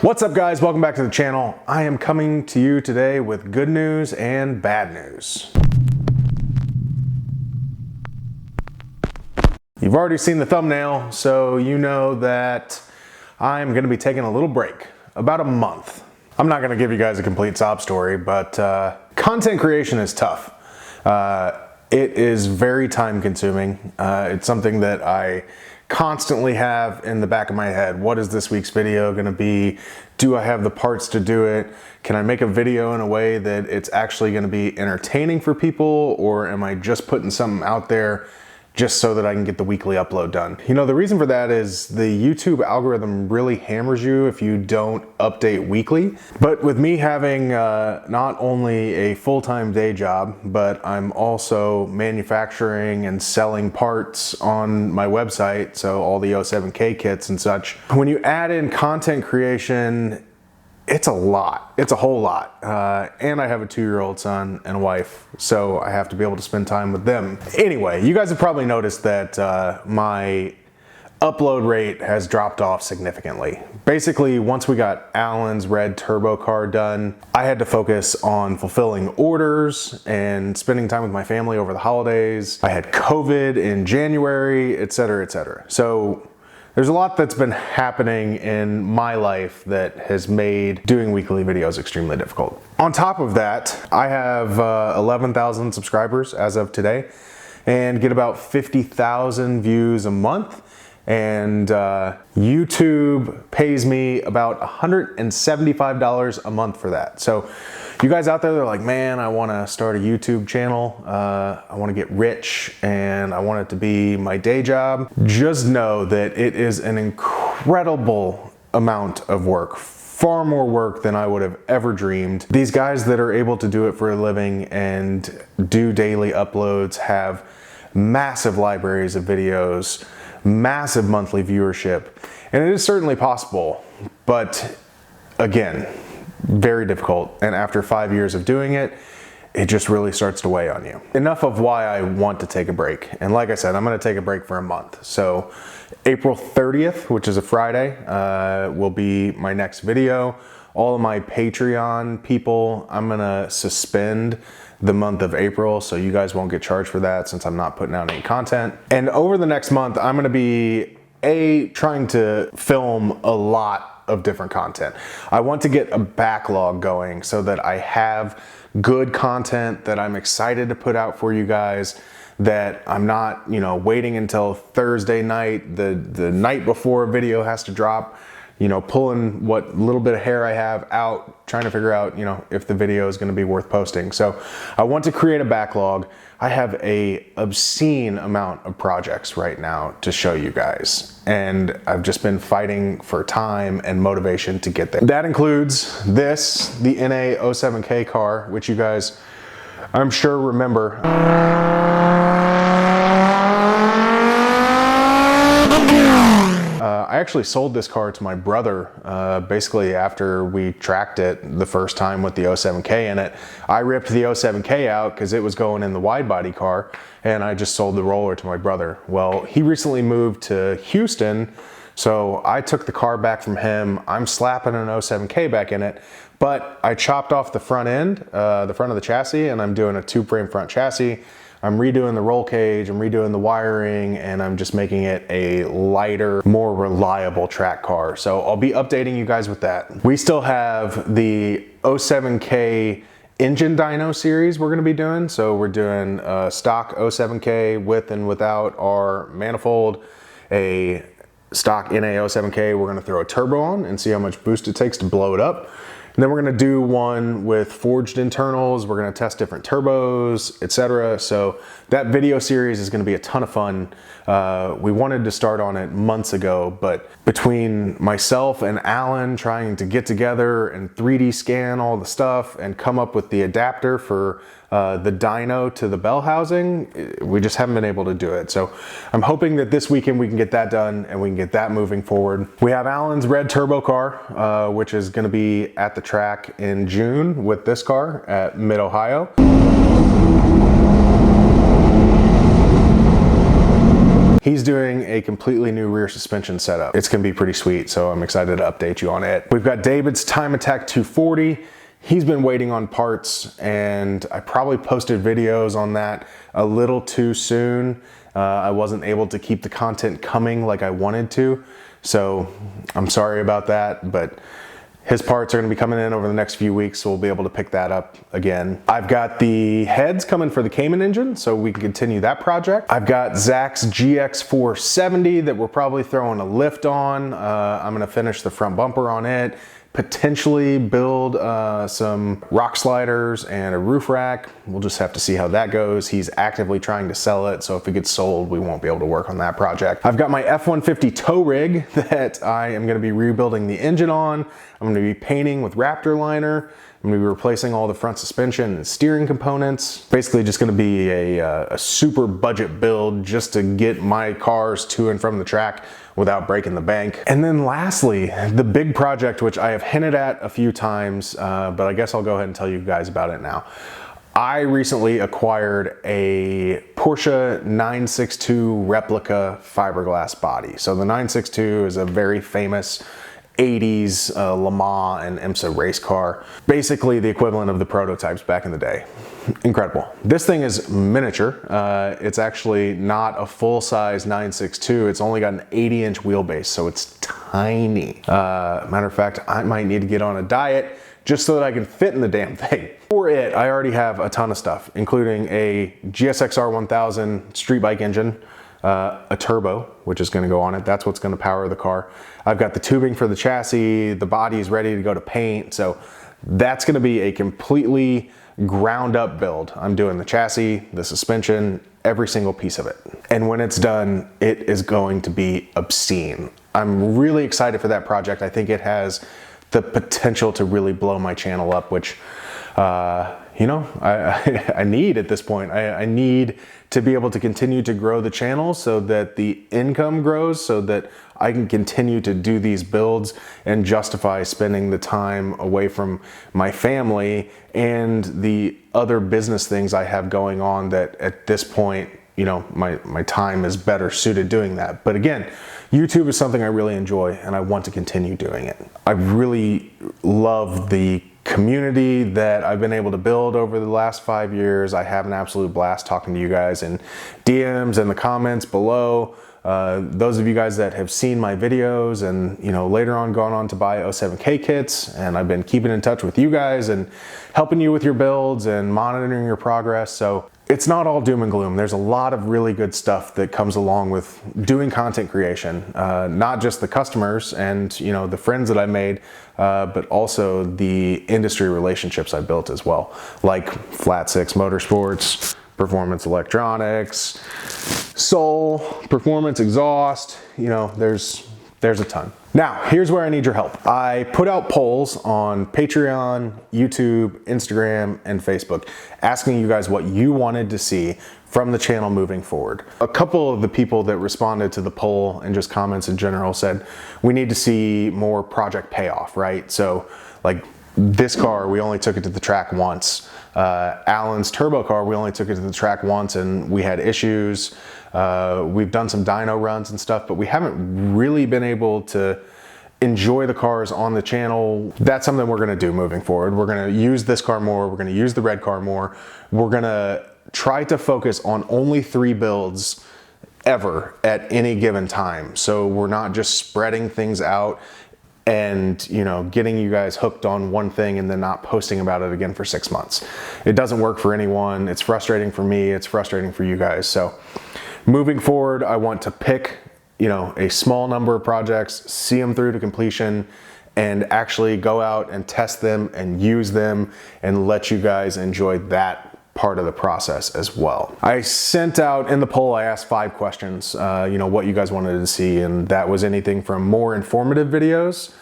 What's up guys, welcome back to the channel. I am coming to you today with good news and bad news. You've already seen the thumbnail, so you know that I'm gonna be taking a little break, about a month. I'm not gonna give you guys a complete sob story, but content creation is tough. It is very time consuming. It's something that I constantly have in the back of my head. What is this week's video gonna be? Do I have the parts to do it? Can I make a video in a way that it's actually gonna be entertaining for people, or am I just putting something out there just so that I can get the weekly upload done? You know, the reason for that is the YouTube algorithm really hammers you if you don't update weekly. But with me having not only a full-time day job, but I'm also manufacturing and selling parts on my website, so all the 07K kits and such. When you add in content creation, it's a lot. It's a whole lot. And I have a 2-year-old son and a wife, so I have to be able to spend time with them. Anyway, you guys have probably noticed that my upload rate has dropped off significantly. Basically, once we got Alan's red turbo car done, I had to focus on fulfilling orders and spending time with my family over the holidays. I had COVID in January, etc., etc. So there's a lot that's been happening in my life that has made doing weekly videos extremely difficult. On top of that, I have 11,000 subscribers as of today and get about 50,000 views a month. And YouTube pays me about $175 a month for that. So you guys out there that are like, man, I want to start a YouTube channel, I want to get rich and I want it to be my day job, just know that it is an incredible amount of work. Far more work than I would have ever dreamed. These guys that are able to do it for a living and do daily uploads have massive libraries of videos, massive monthly viewership, and it is certainly possible, but again, very difficult. And after 5 years of doing it, it just really starts to weigh on you. Enough of why I want to take a break. And like I said, I'm gonna take a break for a month. So April 30th, which is a Friday, will be my next video. All of my Patreon people, I'm gonna suspend the month of April, so you guys won't get charged for that since I'm not putting out any content. And over the next month, I'm gonna be trying to film a lot of different content. I want to get a backlog going so that I have good content that I'm excited to put out for you guys, that I'm not, you know, waiting until Thursday night, the night before a video has to drop, you know, pulling what little bit of hair I have out, trying to figure out, you know, if the video is going to be worth posting. So I want to create a backlog. I have a obscene amount of projects right now to show you guys, and I've just been fighting for time and motivation to get there. That includes this, the NA07K car, which you guys, I'm sure, remember. I actually sold this car to my brother basically after we tracked it the first time with the 07K in it. I ripped the 07K out because it was going in the wide body car, and I just sold the roller to my brother. Well, he recently moved to Houston, so I took the car back from him. I'm slapping an 07K back in it, but I chopped off the front end, the front of the chassis, and I'm doing a 2-frame front chassis. I'm redoing the roll cage, I'm redoing the wiring, and I'm just making it a lighter, more reliable track car. So I'll be updating you guys with that. We still have the 07K engine dyno series we're gonna be doing. So we're doing a stock 07K with and without our manifold, a stock NA07K. We're gonna throw a turbo on and see how much boost it takes to blow it up. And then we're gonna do one with forged internals. We're gonna test different turbos, etc. So that video series is gonna be a ton of fun. We wanted to start on it months ago, but between myself and Alan trying to get together and 3D scan all the stuff and come up with the adapter for the dyno to the bell housing, we just haven't been able to do it. So I'm hoping that this weekend we can get that done and we can get that moving forward. We have Alan's red turbo car, which is gonna be at the track in June with this car at Mid-Ohio. He's doing a completely new rear suspension setup. It's gonna be pretty sweet, so I'm excited to update you on it. We've got David's Time Attack 240. He's been waiting on parts, and I probably posted videos on that a little too soon. I wasn't able to keep the content coming like I wanted to, so I'm sorry about that, but his parts are gonna be coming in over the next few weeks, so we'll be able to pick that up again. I've got the heads coming for the Cayman engine, so we can continue that project. I've got Zach's GX470 that we're probably throwing a lift on. I'm gonna finish the front bumper on it, potentially build some rock sliders and a roof rack. We'll just have to see how that goes. He's actively trying to sell it, so if it gets sold, we won't be able to work on that project. I've got my F-150 tow rig that I am gonna be rebuilding the engine on. I'm gonna be painting with Raptor liner. I'm gonna be replacing all the front suspension and steering components. Basically just gonna be a super budget build just to get my cars to and from the track without breaking the bank. And then lastly, the big project, which I have hinted at a few times, but I guess I'll go ahead and tell you guys about it now. I recently acquired a Porsche 962 replica fiberglass body. So the 962 is a very famous 80s Le Mans and IMSA race car. Basically the equivalent of the prototypes back in the day. Incredible. This thing is miniature. It's actually not a full-size 962. It's only got an 80-inch wheelbase, so it's tiny. Matter of fact, I might need to get on a diet just so that I can fit in the damn thing. For it, I already have a ton of stuff, including a GSX-R 1000 street bike engine, a turbo, which is gonna go on it. That's what's gonna power the car. I've got the tubing for the chassis, the body is ready to go to paint, so that's gonna be a completely ground up build. I'm doing the chassis, the suspension, every single piece of it. And when it's done, it is going to be obscene. I'm really excited for that project. I think it has the potential to really blow my channel up, which you know, I need at this point. I need to be able to continue to grow the channel so that the income grows, so that I can continue to do these builds and justify spending the time away from my family and the other business things I have going on that at this point, you know, my time is better suited doing that. But again, YouTube is something I really enjoy and I want to continue doing it. I really love the community that I've been able to build over the last 5 years. I have an absolute blast talking to you guys in DMs and the comments below. Those of you guys that have seen my videos and, you know, later on gone on to buy 07K kits, and I've been keeping in touch with you guys and helping you with your builds and monitoring your progress. So it's not all doom and gloom. There's a lot of really good stuff that comes along with doing content creation, not just the customers and, you know, the friends that I made, but also the industry relationships I built as well, like Flat Six Motorsports, Performance Electronics, Soul, Performance Exhaust. You know, there's a ton. Now, here's where I need your help. I put out polls on Patreon, YouTube, Instagram, and Facebook, asking you guys what you wanted to see from the channel moving forward. A couple of the people that responded to the poll and just comments in general said, we need to see more project payoff, right? So like this car, we only took it to the track once. Alan's turbo car, we only took it to the track once and we had issues. We've done some dyno runs and stuff, but we haven't really been able to enjoy the cars on the channel. That's something we're gonna do moving forward. We're gonna use this car more. We're gonna use the red car more. We're gonna try to focus on only 3 builds ever at any given time. So we're not just spreading things out and, you know, getting you guys hooked on one thing and then not posting about it again for 6 months. It doesn't work for anyone. It's frustrating for me. It's frustrating for you guys. So moving forward, I want to pick, you know, a small number of projects, see them through to completion, and actually go out and test them and use them and let you guys enjoy that part of the process as well. I sent out in the poll, I asked 5 questions, you know, what you guys wanted to see, and that was anything from more informative videos,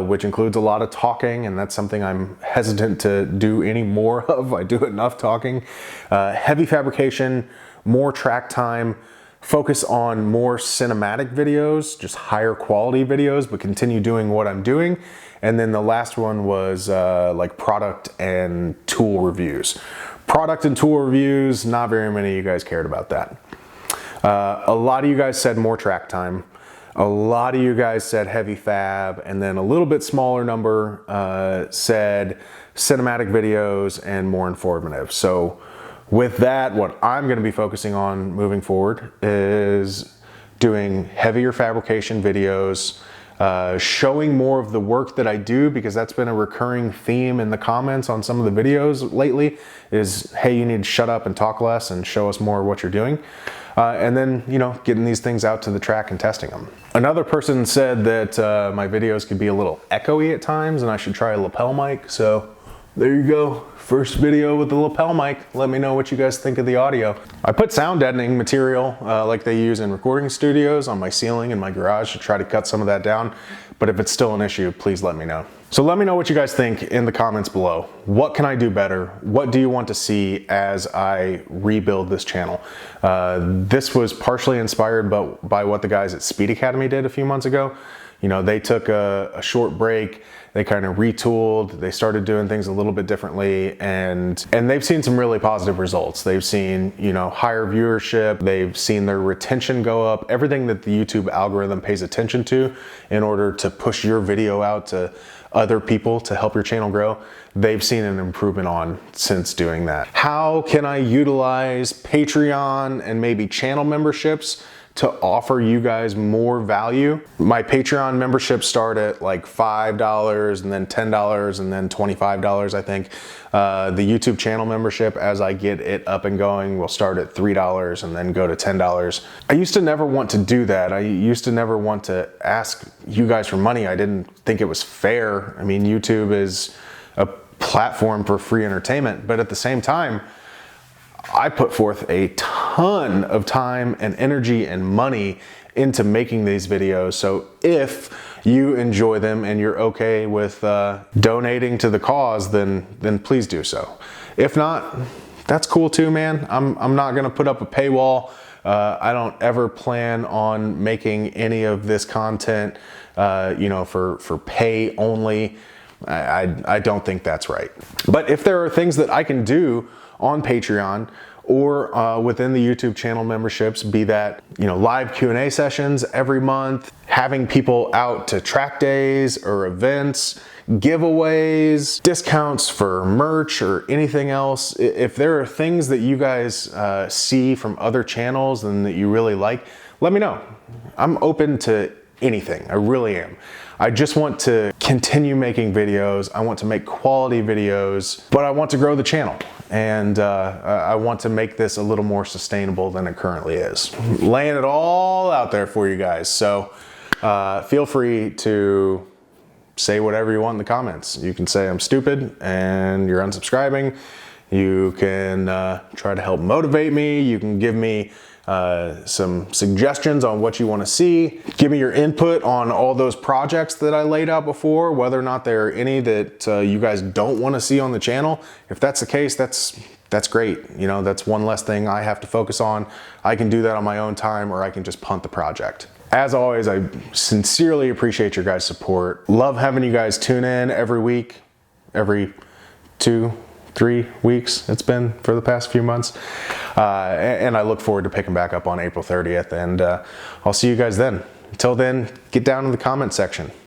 which includes a lot of talking, and that's something I'm hesitant to do any more of. I do enough talking. Heavy fabrication, more track time, focus on more cinematic videos, just higher quality videos, but continue doing what I'm doing. And then the last one was like product and tool reviews. Product and tool reviews, not very many of you guys cared about that. A lot of you guys said more track time. A lot of you guys said heavy fab, and then a little bit smaller number said cinematic videos and more informative. So with that, what I'm going to be focusing on moving forward is doing heavier fabrication videos, showing more of the work that I do, because that's been a recurring theme in the comments on some of the videos lately is, hey, you need to shut up and talk less and show us more of what you're doing. And then, you know, getting these things out to the track and testing them. Another person said that my videos could be a little echoey at times and I should try a lapel mic. So there you go. First video with the lapel mic. Let me know what you guys think of the audio. I put sound deadening material like they use in recording studios on my ceiling in my garage to try to cut some of that down. But if it's still an issue, please let me know. So let me know what you guys think in the comments below. What can I do better? What do you want to see as I rebuild this channel? This was partially inspired by what the guys at Speed Academy did a few months ago. You know, they took a short break, they kind of retooled, they started doing things a little bit differently, and they've seen some really positive results. They've seen, you know, higher viewership, they've seen their retention go up, everything that the YouTube algorithm pays attention to in order to push your video out to other people to help your channel grow. They've seen an improvement on since doing that. How can I utilize Patreon and maybe channel memberships to offer you guys more value? My Patreon memberships start at like $5 and then $10 and then $25, I think. The YouTube channel membership, as I get it up and going, will start at $3 and then go to $10. I used to never want to do that. I used to never want to ask you guys for money. I didn't think it was fair. I mean, YouTube is a platform for free entertainment, but at the same time, I put forth a ton of time and energy and money into making these videos. So if you enjoy them and you're okay with donating to the cause, then please do so. If not, that's cool too, man. I'm not gonna put up a paywall. I don't ever plan on making any of this content, you know, for pay only. I don't think that's right. But if there are things that I can do on Patreon or within the YouTube channel memberships, be that, you know, live Q&A sessions every month, having people out to track days or events, giveaways, discounts for merch or anything else. If there are things that you guys see from other channels and that you really like, let me know. I'm open to anything, I really am. I just want to continue making videos. I want to make quality videos, but I want to grow the channel. And I want to make this a little more sustainable than it currently is. Laying it all out there for you guys. So feel free to say whatever you want in the comments. You can say I'm stupid and you're unsubscribing. You can try to help motivate me. You can give me some suggestions on what you want to see. Give me your input on all those projects that I laid out before, whether or not there are any that you guys don't want to see on the channel. If that's the case, that's great. You know, that's one less thing I have to focus on. I can do that on my own time, or I can just punt the project. As always, I sincerely appreciate your guys' support. Love having you guys tune in every week, every 2-3 weeks it's been for the past few months. And I look forward to picking back up on April 30th, and I'll see you guys then. Until then, get down in the comment section.